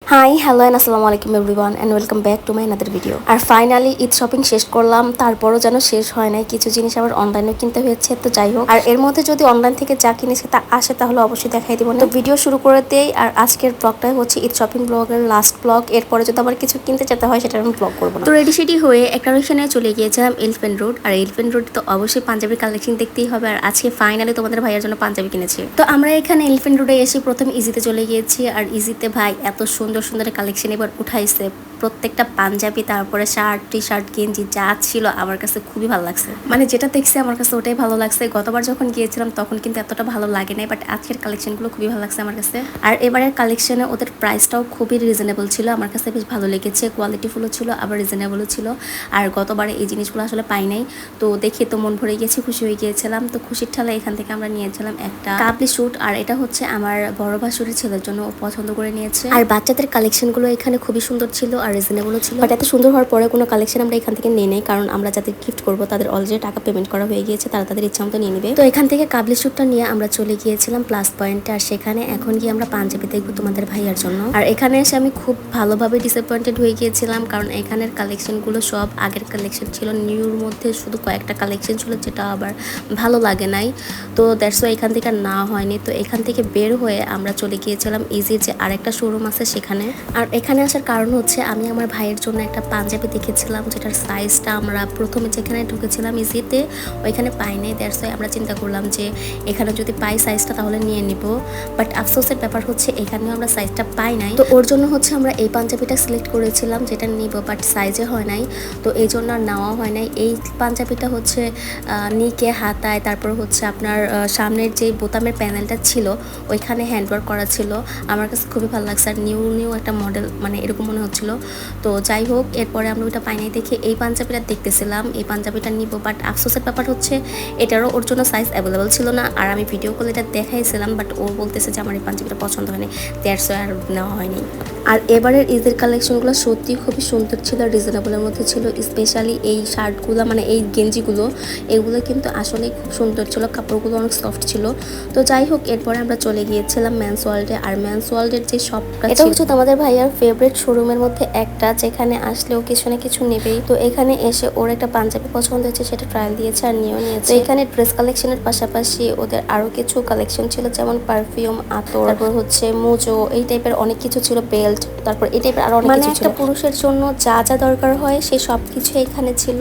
Hi hello and আসসালামু আলাইকুম everyone and welcome back to my another video. আর finally Eid shopping শেষ করলাম, তারপরও যেন শেষ হয় নাই, কিছু জিনিস আবার অনলাইনেও কিনতে হয়েছে। তো যাই হোক, আর এর মধ্যে যদি অনলাইন থেকে যা কিনেছি তা আসে তাহলে অবশ্যই দেখাই দিব। তো ভিডিও শুরু করে দেই। আর আজকের ব্লগটাই হচ্ছে ঈদ শপিং ব্লগের লাস্ট ব্লগ। এরপরে যদি আবার কিছু কিনতে যেতে হয় সেটা আমি ব্লগ করবো না। তো রেডি সেডি হয়ে একটা রিকশানে চলে গিয়েছিলাম এলিফ্যান্ট রোড। আর এলিফ্যান্ট রোড তো অবশ্যই পাঞ্জাবির কালেকশন দেখতেই হবে। আর আজকে ফাইনালি তোমাদের ভাইয়ের জন্য পাঞ্জাবি কিনেছি। তো আমরা এখানে এলিফ্যান্ট রোডে এসে প্রথম ইজিতে চলে গিয়েছি। আর ইজিতে ভাই এত সুন্দর সুন্দর কালেকশন এবার উঠাইছে, প্রত্যেকটা পাঞ্জাবি, তারপরে শার্ট, টি শার্ট, গেঞ্জি যা ছিল আমার কাছে খুবই ভালো লাগছে। মানে যেটা দেখছি আমার কাছে ওটাই ভালো লাগছে। গতবার যখন গিয়েছিলাম তখন কিন্তু এতটা ভালো লাগে নাই, বাট আজকের কালেকশনগুলো খুবই ভালো লাগছে আমার কাছে। আর এবারের কালেকশনে ওদের প্রাইসটাও খুবই রিজনেবল ছিল, আমার কাছে বেশ ভালো লেগেছে। কোয়ালিটিফুলও ছিল, আবার রিজনেবলও ছিল। আর গতবারে এই জিনিসগুলো আসলে পাই নাই, তো দেখে তো মন ভরে গিয়েছি, খুশি হয়ে গিয়েছিলাম। তো খুশির ঠালা এখান থেকে আমরা নিয়েছিলাম একটা কাবলি স্যুট। আর এটা হচ্ছে আমার বড় ভাসুরের ছেলের জন্য, ও পছন্দ করে নিয়েছে। আর বাচ্চাদের কালেকশনগুলো এখানে খুবই সুন্দর ছিল আর রিজনেবলও ছিল। বাট এত সুন্দর হওয়ার পরে কোনো কালেকশন আমরা এখান থেকে নিয়ে নেই, কারণ আমরা যাদের গিফট করবো তাদের অলরেডি টাকা পেমেন্ট করা হয়ে গিয়েছে, তারা তাদের ইচ্ছা মতো নিয়ে নেবে। তো এখান থেকে কাবলি স্যুটটা নিয়ে আমরা চলে গিয়েছিলাম প্লাস পয়েন্টে। আর সেখানে এখন গিয়ে আমরা পাঞ্জাবি দেখবো তোমাদের ভাইয়ার জন্য। আর এখানে এসে আমি খুব ভালোভাবে ডিসঅ্যাপয়েন্টেড হয়ে গিয়েছিলাম, কারণ এখানের কালেকশনগুলো সব আগের কালেকশন ছিল। নিউর মধ্যে শুধু কয়েকটা কালেকশন ছিল, যেটা আবার ভালো লাগে নাই। তো দ্যাটস ওয়াই এখান থেকে না হয়নি। তো এখান থেকে বের হয়ে আমরা চলে গিয়েছিলাম ইজির যে আরেকটা শোরুম আছে সেখানে। আর এখানে আসার কারণ হচ্ছে আমি আমার ভাইয়ের জন্য একটা পাঞ্জাবি দেখেছিলাম, যেটার সাইজটা আমরা প্রথমে যেখানে ঢুকেছিলাম ইজিতে ওইখানে পাই নাই। দ্যাটস ওয়াই আমরা চিন্তা করলাম যে এখানে যদি পাই সাইজটা তাহলে নিয়ে নিব। বাট আফসোসের ব্যাপার হচ্ছে এখানেও আমরা সাইজটা পাই নাই। তো ওর জন্য হচ্ছে আমরা এই পাঞ্জাবিটা সিলেক্ট করেছিলাম যেটা নিব, বাট সাইজে হয় নাই, তো এই জন্য আর নেওয়া হয় নাই। এই পাঞ্জাবিটা হচ্ছে নিকে হাতায়, তারপর হচ্ছে আপনার সামনের যে বোতামের প্যানেলটা ছিল ওইখানে হ্যান্ডওয়ার্ক করা ছিল। আমার কাছে খুবই ভালো লাগছে। আর নিউ নিউ একটা মডেল, মানে এরকম মনে হচ্ছিল। তো যাই হোক, এরপরে আমরা ওইটা পাই নাই দেখে এই পাঞ্জাবিটা দেখতেছিলাম, এই পাঞ্জাবিটা নিব। বাট আফসোসের ব্যাপার হচ্ছে এটারও ওর জন্য সাইজ অ্যাভেলেবল ছিল না। আর আমি ভিডিও কলে এটা দেখাইছিলাম, বাট ও বলতেছে যে আমার এই পাঞ্জাবিটা পছন্দ হয়নি, দ্যাটস ওয়াই আর নেওয়া হয়নি। আর এবারের ঈদের কালেকশনগুলো সত্যি খুবই সুন্দর ছিল, রিজনেবলের মধ্যে ছিল। স্পেশালি এই শার্টগুলো, মানে এই গেঞ্জিগুলো, এগুলো কিন্তু আসলে খুব সুন্দর ছিল, কাপড়গুলো অনেক সফট ছিল। তো যাই হোক, এরপরে আমরা চলে গিয়েছিলাম ম্যানস ওয়ার্ল্ডে। আর ম্যানস ওয়ার্ল্ডের যে শপটা, এটা হচ্ছে তোমাদের ভাইয়ার ফেভারিট শোরুমের মধ্যে একটা, যেখানে আসলেও কিছু না কিছু নেবেই। তো এখানে এসে ওর একটা পাঞ্জাবি পছন্দ হয়েছে, সেটা ট্রায়াল দিয়েছে আর নিয়েও নিয়েছে। এখানে ড্রেস কালেকশনের পাশাপাশি ওদের আরো কিছু কালেকশন ছিল, যেমন পারফিউম, আতর, তারপর হচ্ছে মুজো, এই টাইপের অনেক কিছু ছিল, বেল্ট, তারপর এই টাইপের আরো অনেক কিছু ছিল। একটা পুরুষের জন্য যা যা দরকার হয় সেই সব কিছু এখানে ছিল।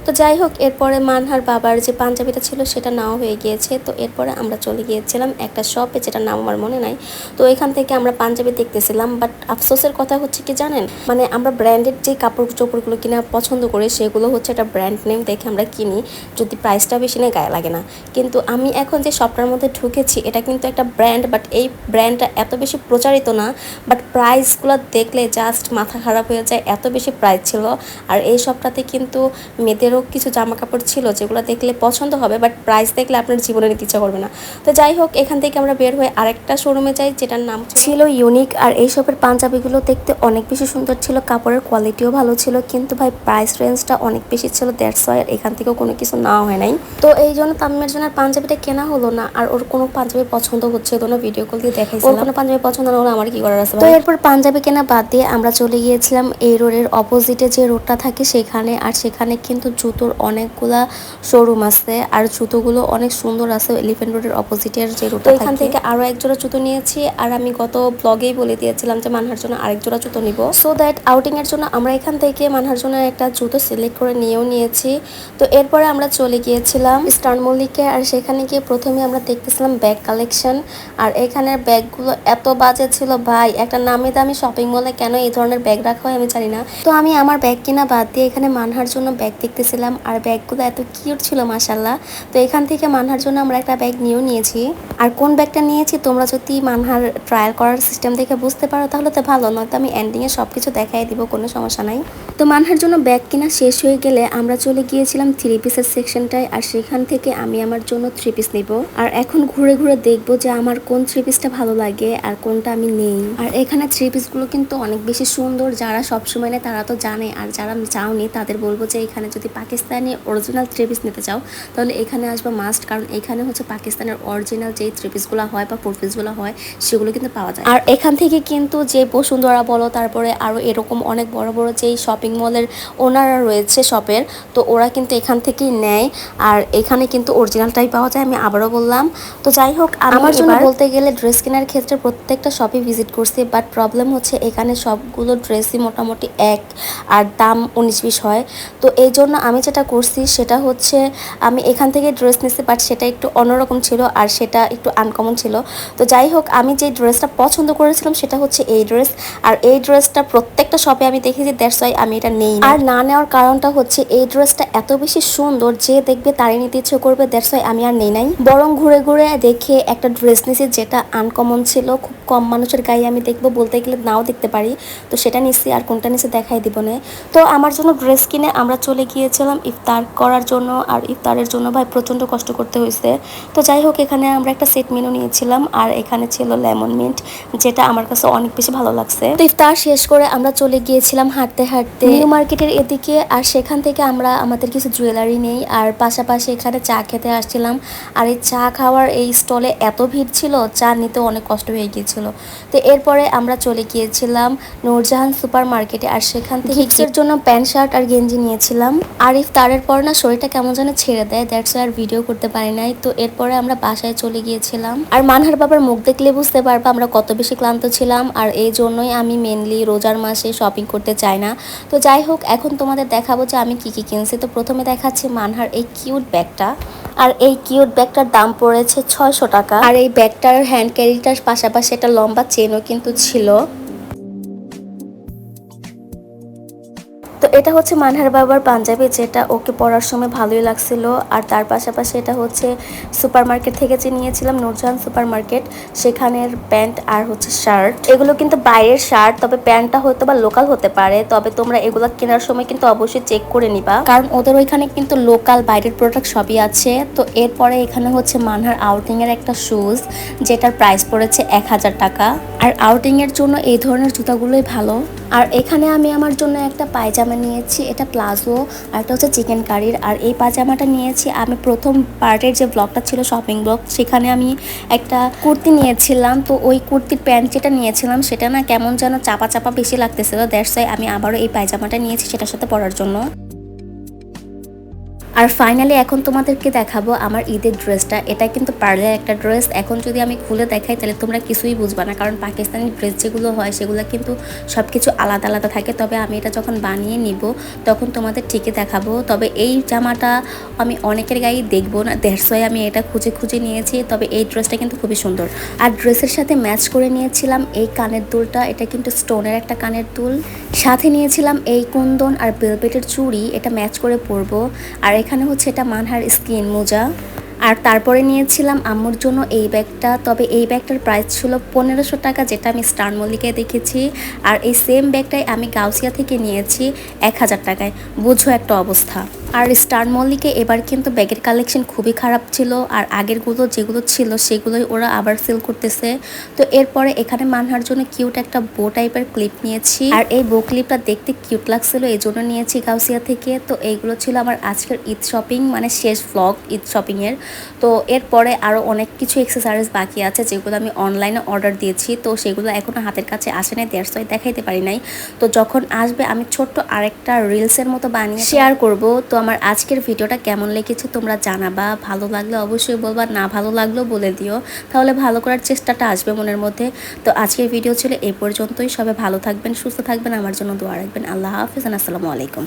তো যাই হোক, এরপরে মানহার বাবার যে পাঞ্জাবিটা ছিল সেটা নাও হয়ে গিয়েছে। তো এরপরে আমরা চলে গিয়েছিলাম একটা শপে, যেটা নাম আমার মনে নাই। তো এখান থেকে আমরা পাঞ্জাবি দেখতেছিলাম। বাট আফসোসের কথা হচ্ছে কি জানেন, মানে আমরা ব্র্যান্ডেড যে কাপড় চোপড়গুলো কিনা পছন্দ করি সেগুলো হচ্ছে একটা ব্র্যান্ড নেম দেখে আমরা কিনি, যদি প্রাইসটা বেশি নেই গায়ে লাগে না। কিন্তু আমি এখন যে শপটার মধ্যে ঢুকেছি এটা কিন্তু একটা ব্র্যান্ড, বাট এই ব্র্যান্ডটা এত বেশি প্রচারিত না। বাট প্রাইসগুলো দেখলে জাস্ট মাথা খারাপ হয়ে যায়, এত বেশি প্রাইস ছিল। আর এই শপটাতে কিন্তু মেয়েদেরও কিছু জামা কাপড় ছিল যেগুলো দেখলে পছন্দ হবে, বাট প্রাইস দেখলে আপনার জীবনে নিতে ইচ্ছা করবে না। তো যাই হোক, এখান থেকে আমরা বের হয়ে আরেকটা শোরুমে যাই, যেটার নাম ছিল ইউনিক। আর এই শপের পাঞ্জাবিগুলো দেখতে অনেক বেশি সুন্দর ছিল, কাপড়ের কোয়ালিটিও ভালো ছিল, কিন্তু ভাই প্রাইস রেঞ্জটা অনেক বেশি ছিল। দ্যাটস ওয়াই এখান থেকেও কোনো কিছু নেওয়া হয় নাই। তো এই জন্য তামিমের জন্য পাঞ্জাবিটা কেনা হলো না। আর ওর কোনো পাঞ্জাবি পছন্দ হচ্ছে না, ভিডিও কল দিয়ে দেখাইছিলাম। ওর কোনো পাঞ্জাবি পছন্দ না হলে আমার কি করার আছে। তো এরপর পাঞ্জাবি কেনা বাদ দিয়ে আমরা চলে গিয়েছিলাম এই রোডের অপোজিটে যে রোডটা থাকে সেখানে। আর সেখানে কিন্তু জুতোর অনেকগুলা শোরুম আছে, আর জুতোগুলো অনেক সুন্দর আছে এলিফ্যান্ট রোডের অপোজিটের যে রোডটা। এখান থেকে আরো এক জোড়া জুতো নিয়েছি। আর আমি গত ব্লগেই বলে দিয়েছিলাম যে মানহার জন্য আরেক জোড়া জুতো নিব, সো দ্যাট আউটিং এর জন্য আমরা এখান থেকে মানহার জন্য একটা জুতো সিলেক্ট করে নিয়েও নিয়েছি। তো এরপরে আমরা চলে গিয়েছিলাম স্টার্ন মল্লিকে। আর সেখানে গিয়ে প্রথমে আমরা দেখতেছিলাম ব্যাগ কালেকশন। আর এখানের ব্যাগগুলো এত বাজে ছিল ভাই, একটা নামি দামি শপিং মলে কেন এই ধরনের ব্যাগ রাখা হয় আমি জানি না। তো আমি আমার ব্যাগ কিনা বাদ দিয়ে এখানে মানহার জন্য ব্যাগ দেখতেছিলাম। আর ব্যাগগুলো এত কিউট ছিল মাশাল্লাহ। তো এখান থেকে মানহার জন্য আমরা একটা ব্যাগ নিয়েও নিয়েছি। আর কোন ব্যাগটা নিয়েছি তোমরা যদি মানহার ট্রায়াল করার সিস্টেম দেখে বুঝতে পারো তাহলে তো ভালো, নয়তো আমি এন্ডিংয়ে সব কিছু দেখাই দিব, কোনো সমস্যা নাই। তো মানহার জন্য ব্যাগ কিনা শেষ হয়ে গেলে আমরা চলে গিয়েছিলাম থ্রি পিসের সেকশনটায়। আর সেখান থেকে আমি আমার জন্য থ্রি পিস নিব। আর এখন ঘুরে ঘুরে দেখবো যে আমার কোন থ্রি পিসটা ভালো লাগে আর কোনটা আমি নেই। আর এখানে থ্রি পিসগুলো কিন্তু অনেক বেশি সুন্দর, যারা সবসময় নেয় তারা তো জানে। আর যারা চাওনি তাদের বলবো যে এখানে যদি পাকিস্তানি অরিজিনাল থ্রি পিস নিতে চাও তাহলে এখানে আসবা মাস্ট, কারণ এখানে হচ্ছে পাকিস্তানের অরিজিনাল যেই থ্রি পিসগুলো হয় বা ফোর পিসগুলো হয় সেগুলো কিন্তু পাওয়া যায়। আর এখান থেকে কিন্তু যে বসুন্ধরা বলো, তারপরে আরও এরকম অনেক বড় বড় যেই শপিং মলের ওনারা রয়েছে শপের, তো ওরা কিন্তু এখান থেকেই নেয়। আর এখানে কিন্তু অরিজিনালটাই পাওয়া যায়, আমি আবারও বললাম। তো যাই হোক, আমার জন্য বলতে গেলে ড্রেস কেনার ক্ষেত্রে প্রত্যেকটা শপে ভিজিট করছি, বাট প্রবলেম হচ্ছে এখানে সবগুলো ড্রেসই মোটামুটি এক, আর দাম 19-20 হয়। তো এই জন্য আমি যেটা করছি সেটা হচ্ছে আমি এখান থেকে ড্রেস নিয়েছি, বাট সেটা একটু অন্যরকম ছিল আর সেটা একটু আনকমন ছিল। তো যাই হোক, আমি যে ড্রেসটা পছন্দ করেছিলাম সেটা হচ্ছে এই ড্রেস, আর এই ড্রেসটা প্রত্যেকটা শপে আমি দেখেছি, দ্যাটস ওয়াই আমি এটা নেই। আর না নেওয়ার কারণটা হচ্ছে এই ড্রেসটা এত বেশি সুন্দর যে দেখবে তারই নিতে ইচ্ছে করবে, দ্যাটস ওয়াই আমি আর নেই নাই। বরং ঘুরে ঘুরে দেখে একটা ড্রেস নিয়েছি যেটা আনকমন ছিল, খুব কম মানুষের গায়ে আমি দেখবো, বলতে গেলে নাও দেখতে পারি, তো সেটা নিচ্ছি। আর কোনটা নিচে দেখাই দিব না। তো আমার জন্য ড্রেস কিনে আমরা চলে গিয়েছিলাম ইফতার করার জন্য, আর ইফতারের জন্য ভাই প্রচণ্ড কষ্ট করতে হয়েছে। তো যাই হোক, এখানে আমরা একটা সেট মেনু নিয়েছিলাম, আর এখানে ছিল লেমন মিন্ট, যেটা আমার কাছে অনেক বেশি ভালো লাগছে। তো ইফতার শেষ করে আমরা চলে গিয়েছিলাম হাঁটতে হাঁটতে নিউ মার্কেটের এদিকে, আর সেখান থেকে আমরা আমাদের কিছু জুয়েলারি নেই, আর পাশাপাশি এখানে চা খেতে আসছিলাম। আর এই চা খাওয়ার এই স্টলে এত ভিড় ছিল, চা নিতে অনেক কষ্ট হয়ে গিয়েছিল। তো এরপরে আমরা চলে গিয়েছিলাম নূরজাহান সুপার মার্কেটে, আর সেখান থেকে গিফটের জন্য প্যান্ট শার্ট আর গেঞ্জি নিয়েছিলাম। আর ইফতারের পর না শরীরটা কেমন যেন ছেড়ে দেয়, দ্যাটস আর ভিডিও করতে পারি নাই। তো এরপরে আমরা বাসায় চলে গিয়েছিলাম। আর মানহার বাবার মুখ দেখলে বুঝতে পারবো আমরা কত বেশি ক্লান্ত ছিলাম, আর এই জন্যই আমি মেনলি রোজার মাসে শপিং করতে চাই না। তো যাই হোক, এখন তোমাদের দেখাবো যে আমি কি কি কিনছি। তো প্রথমে দেখাচ্ছি মানহার এই কিউট ব্যাগটা, আর এই কিউট ব্যাগটার দাম পড়েছে 600 টাকা। আর এই ব্যাগটার হ্যান্ড ক্যারিটার পাশাপাশি একটা লম্বা চেনও কিন্তু ছিল। তো এটা হচ্ছে মানহার বাবার পাঞ্জাবি, যেটা ওকে পরার সময় ভালোই লাগছিল। আর তার পাশাপাশি এটা হচ্ছে সুপার মার্কেট থেকে যে নিয়েছিলাম, নূরজাহান সুপার মার্কেট, সেখানের প্যান্ট আর হচ্ছে শার্ট। এগুলো কিন্তু বাইরের শার্ট, তবে প্যান্টটা হয়তো বা লোকাল হতে পারে, তবে তোমরা এগুলো কেনার সময় কিন্তু অবশ্যই চেক করে নিবা, কারণ ওদের ওইখানে কিন্তু লোকাল বাইরের প্রোডাক্ট সবই আছে। তো এরপরে এখানে হচ্ছে মানহার আউটিং এর একটা শুজ, যেটার প্রাইস পড়েছে 1000 টাকা। আর আউটিং এর জন্য এই ধরনের জুতাগুলোই ভালো। আর এখানে আমি আমার জন্য একটা পায়জামা নিয়েছি, এটা প্লাজো, আর এটা হচ্ছে চিকেন কারির। আর এই পায়জামাটা নিয়েছি আমি প্রথম পার্টের যে ব্লগটা ছিল শপিং ব্লগ, সেখানে আমি একটা কুর্তি নিয়েছিলাম। তো ওই কুর্তির প্যান্ট যেটা নিয়েছিলাম সেটা না কেমন যেন চাপা চাপা বেশি লাগতেছিল, দ্যাটস ওয়াই আমি আবারও এই পায়জামাটা নিয়েছি সেটার সাথে পরার জন্য। আর ফাইনালি এখন তোমাদেরকে দেখাবো আমার ঈদের ড্রেসটা। এটা কিন্তু পার্লের একটা ড্রেস। এখন যদি আমি খুলে দেখাই তাহলে তোমরা কিছুই বুঝবা না, কারণ পাকিস্তানি ড্রেস যেগুলো হয় সেগুলো কিন্তু সব কিছু আলাদা আলাদা থাকে। তবে আমি এটা যখন বানিয়ে নিব তখন তোমাদের ঠিকই দেখাবো। তবে এই জামাটা আমি অনেকের গায়েই দেখবো না, দ্যাটস ওয়াই আমি এটা খুঁজে খুঁজে নিয়েছি। তবে এই ড্রেসটা কিন্তু খুবই সুন্দর। আর ড্রেসের সাথে ম্যাচ করে নিয়েছিলাম এই কানের দুলটা, এটা কিন্তু স্টোনের একটা কানের দুল। সাথে নিয়েছিলাম এই কুন্দন আর বেলভেটের চুড়ি, এটা ম্যাচ করে পরবো। আর এখানে হচ্ছে এটা মানহার স্কিন মোজা। আর তারপরে নিয়েছিলাম আম্মুর জন্য এই ব্যাগটা। তবে এই ব্যাগটার প্রাইস ছিল 1500 টাকা, যেটা আমি স্টার মল্লিকায় দেখেছি। আর এই সেম ব্যাগটাই আমি গাউসিয়া থেকে নিয়েছি 1000 টাকায়। বুঝো একটা অবস্থা। আর স্টার মল্লিকে এবার কিন্তু ব্যাগের কালেকশন খুবই খারাপ ছিল, আর আগেরগুলো যেগুলো ছিল সেগুলোই ওরা আবার সেল করতেছে। তো এরপরে এখানে মানহার জন্য কিউট একটা বো টাইপের ক্লিপ নিয়েছি, আর এই বো ক্লিপটা দেখতে কিউট লাগছিল, এই জন্য নিয়েছি গাউসিয়া থেকে। তো এইগুলো ছিল আমার আজকের ঈদ শপিং, মানে শেষ ভ্লগ ঈদ শপিংয়ের। তো এরপরে আরও অনেক কিছু এক্সেসরিজ বাকি আছে যেগুলো আমি অনলাইনে অর্ডার দিয়েছি, তো সেগুলো এখনও হাতের কাছে আসে নাই, দ্যাটস ওয়াই দেখাইতে পারি নাই। তো যখন আসবে আমি ছোট্ট আরেকটা রিলসের মতো বানিয়ে শেয়ার করব। তো আমার আজকের ভিডিওটা কেমন লেগেছে তোমরা জানাবা, ভালো লাগলে অবশ্যই বলবা, না ভালো লাগলেও বলে দিও, তাহলে ভালো করার চেষ্টাটা আসবে মনের মধ্যে। তো আজকের ভিডিও ছিল এই পর্যন্তই। সবাই ভালো থাকবেন, সুস্থ থাকবেন, আমার জন্য দোয়া রাখবেন। আল্লাহ হাফিজ, আসসালামু আলাইকুম।